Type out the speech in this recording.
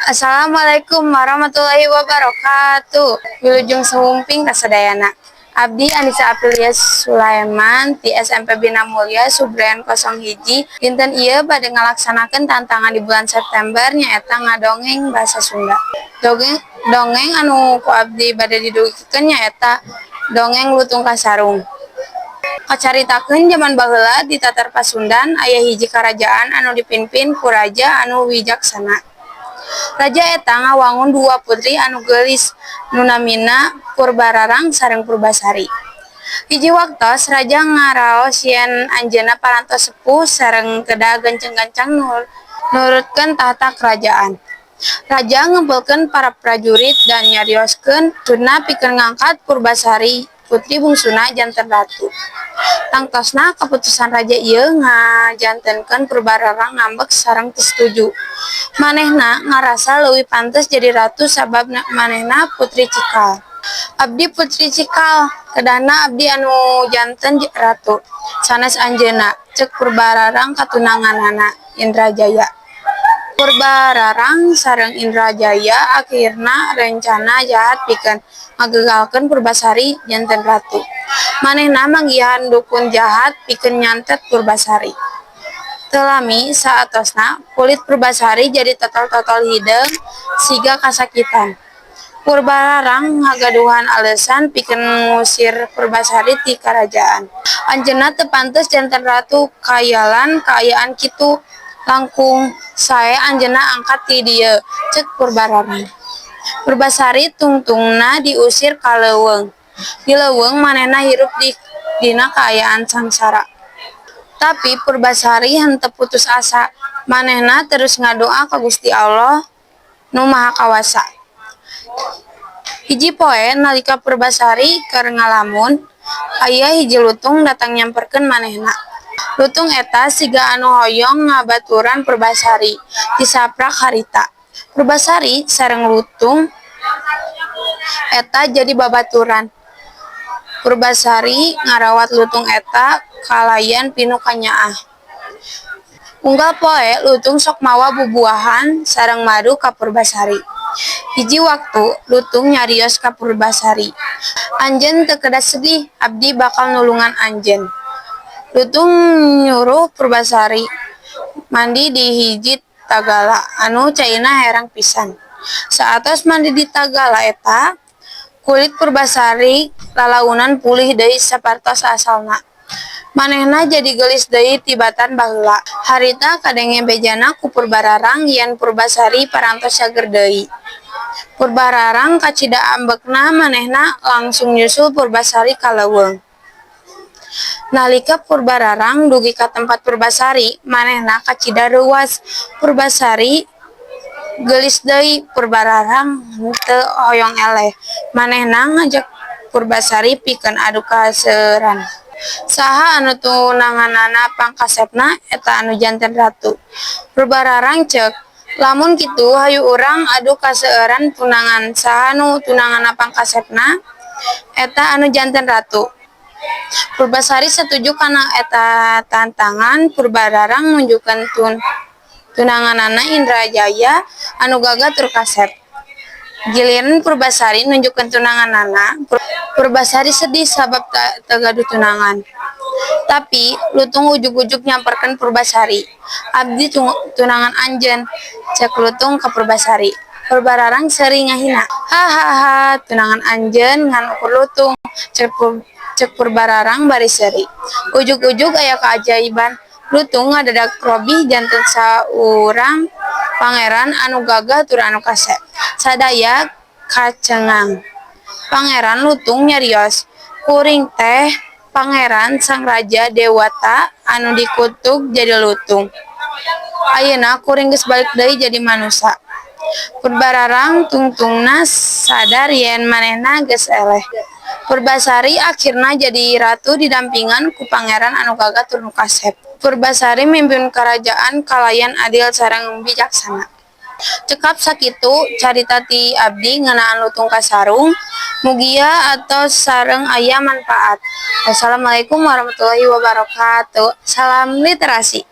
Assalamualaikum warahmatullahi wabarakatuh. Wilujeng Sehumping kasadayana. Abdi Anissa Aprilia Sulaiman ti SMP Bina Mulya Subren 01 dinten ieu bade ngalaksanakeun tantangan di bulan September nyaeta ngadongeng basa Sunda. Dongeng anu ku abdi bade didugikeun nyaeta dongeng Lutung Kasarung. Kacaritakeun zaman baheula di Tatar Pasundan aya hiji karajaan anu dipimpin ku raja anu wijaksana. Raja eta ngawangun dua putri anu geulis nu namina Purbararang sareng Purbasari. Hiji waktos raja ngaraos yen anjeunna parantos sepuh sareng kedah gancang-gancang nurutkeun tahta kerajaan. Raja ngumpulkeun para prajurit dan nyarioskeun maksudna pikeun ngangkat Purbasari putri bungsuna janten ratu. Tangtosna keputusan raja ieu ngajantenkeun Purbararang ngambek sareng teu setuju. Manehna ngarasa leuwih pantes jadi ratu sabab manehna putri Cikal. Abdi putri Cikal, kedahna abdi anu janten ratu. Sanes anjeunna, ceuk Purbararang katunanganana Indrajaya. Purbararang sareng Indrajaya akhirna rencana jahat pikeun ngagegalkeun Purbasari janten ratu. Manehna manggihan dukun jahat pikeun nyantet Purbasari. Teu lami saatosna kulit Purbasari jadi totol-totol hideung siga kasakitan. Purbararang ngagaduhan alesan pikeun ngusir Purbasari ti karajaan. Anjeunna teu pantes janten ratu kayalan kaayaan kitu. Langkung sae anjeunna angkat ti dieu, ceuk Purbararang. Purbasari tungtungna diusir ka leuweung. Di leuweung manehna hirup dina kaayaan sangsara. Tapi Purbasari henteu putus asa. Manehna terus ngadoa ka Gusti Allah nu Maha Kawasa. Hiji poe nalika Purbasari keur ngalamun, aya hiji lutung datang nyamperkeun manehna. Lutung eta siga anu hoyong ngabaturan Purbasari, disaprak harita. Purbasari sareng lutung eta jadi babaturan. Purbasari ngarawat lutung eta kalayan pinu kanyaah. Unggal poe lutung sok mawa bubuahan sareng madu ka Purbasari. Hiji waktu lutung nyarios ka Purbasari. Anjeun teu kedah sedih, abdi bakal nulungan anjeun. Lutung nyuruh Purbasari mandi di hiji tagala anu caina herang pisan. Saatos mandi di tagala eta, kulit Purbasari lalaunan pulih deui sapartos asalna. Manehna jadi geulis deui tibatan baheula. Harita kadenge bejana ku Purbararang yen Purbasari parantos cager deui. Purbararang kacida ambekna manehna langsung nyusul Purbasari ka leuweung. Nalika Purbararang dugi ka tempat Purbasari, manehna kacida reuwas. Purbasari geulis deui, Purbararang teu hoyong eleh. Manehna ngajak Purbasari pikeun adu kaseueuran. Saha anu tunanganana pangkasepna eta anu janten ratu. Purbararang ceuk, lamun kitu hayu urang adu kaseueuran tunangan. Saha anu tunanganna pangkasepna eta anu janten ratu. Purbasari setuju kana eta tantangan. Purbararang nunjukkeun tunanganana Indrajaya anu gagah tur kasep. Giliran Purbasari nunjukkeun tunanganana, Purbasari sedih sabab teu gaduh tunangan. Tapi lutung ujug-ujug nyamperkeun Purbasari. Abdi tunangan anjeun, ceuk lutung ka Purbasari. Purbararang seuring ngahina. Hahaha, tunangan anjeun ngan ukur lutung, ceuk Purbararang bari seuri. Ujug-ujug aya kaajaiban. Lutung ngadadak robih janten saurang pangeran anu gagah tur anu kasep. Sadaya kacengang. Pangeran Lutung nyarios, kuring teh pangeran sang raja Dewata anu dikutuk jadi lutung. Ayeuna kuring geus balik deui jadi manusa. Purbararang tungtungna sadar yen manehna geus eleh. Purbasari akhirna jadi ratu didampingan ku pangeran anu gagah tur nu kasep. Purbasari mimpin kerajaan kalayan adil sareng bijaksana. Cekap sakitu carita ti abdi ngeunaan Lutung Kasarung. Mugia atos sareng aya manfaat. Wassalamualaikum warahmatullahi wabarakatuh. Salam literasi.